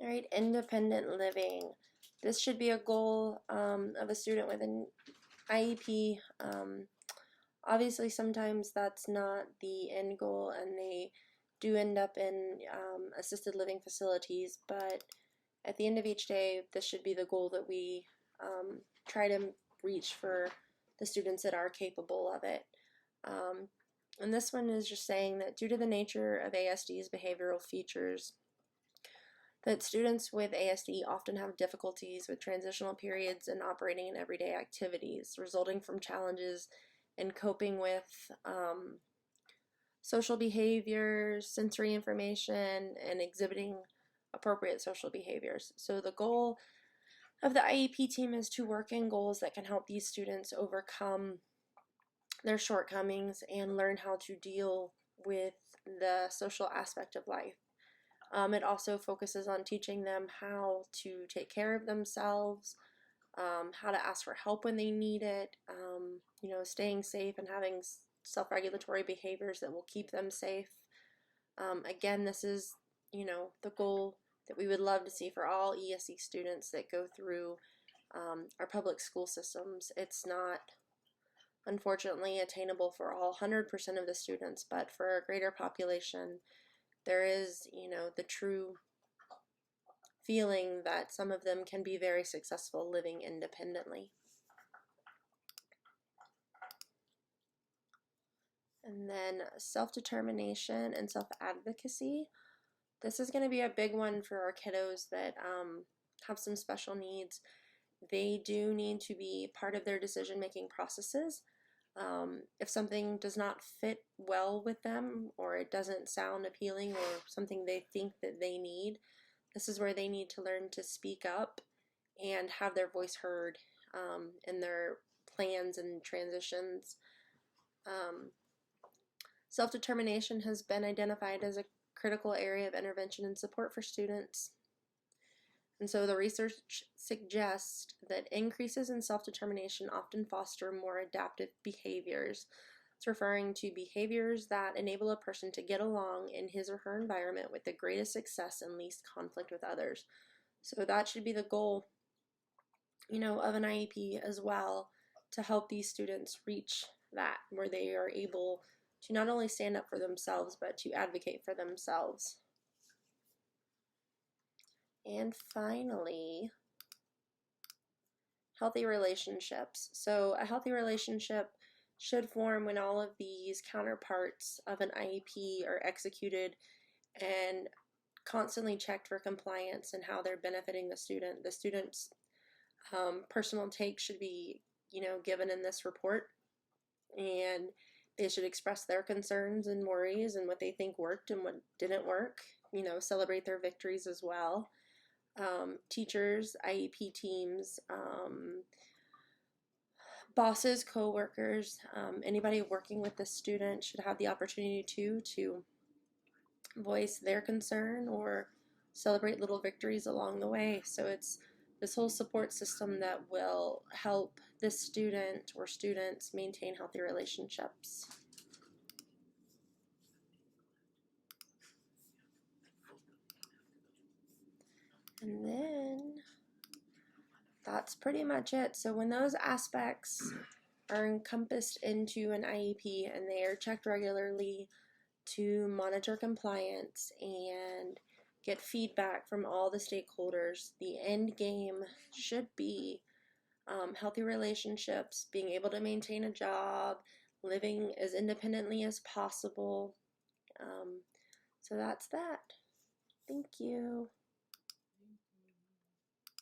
All right, independent living. This should be a goal of a student with an IEP. Obviously, sometimes that's not the end goal, and they do end up in assisted living facilities, but at the end of each day, this should be the goal that we try to reach for the students that are capable of it. And this one is just saying that due to the nature of ASD's behavioral features, that students with ASD often have difficulties with transitional periods and operating in everyday activities, resulting from challenges in coping with social behaviors, sensory information, and exhibiting appropriate social behaviors. So the goal of the IEP team is to work in goals that can help these students overcome their shortcomings and learn how to deal with the social aspect of life. It also focuses on teaching them how to take care of themselves, how to ask for help when they need it, staying safe and having self-regulatory behaviors that will keep them safe. Again, this is, the goal that we would love to see for all ESE students that go through our public school systems. It's not, unfortunately, attainable for all 100% of the students, but for a greater population, there is, the true feeling that some of them can be very successful living independently. And then self-determination and self-advocacy. This is going to be a big one for our kiddos that have some special needs. They do need to be part of their decision-making processes. If something does not fit well with them, or it doesn't sound appealing, or something they think that they need, this is where they need to learn to speak up and have their voice heard in their plans and transitions. Self-determination has been identified as a critical area of intervention and support for students. And so the research suggests that increases in self-determination often foster more adaptive behaviors. It's referring to behaviors that enable a person to get along in his or her environment with the greatest success and least conflict with others. So that should be the goal, of an IEP as well, to help these students reach that, where they are able to not only stand up for themselves, but to advocate for themselves. And finally, healthy relationships. So a healthy relationship should form when all of these counterparts of an IEP are executed and constantly checked for compliance and how they're benefiting the student. The student's personal take should be, given in this report, and they should express their concerns and worries and what they think worked and what didn't work, celebrate their victories as well. Teachers, IEP teams, bosses, co-workers, anybody working with the student should have the opportunity to voice their concern or celebrate little victories along the way. So it's this whole support system that will help the student or students maintain healthy relationships. And then that's pretty much it. So when those aspects are encompassed into an IEP and they are checked regularly to monitor compliance and get feedback from all the stakeholders, the end game should be healthy relationships, being able to maintain a job, living as independently as possible. So that's that. Thank you.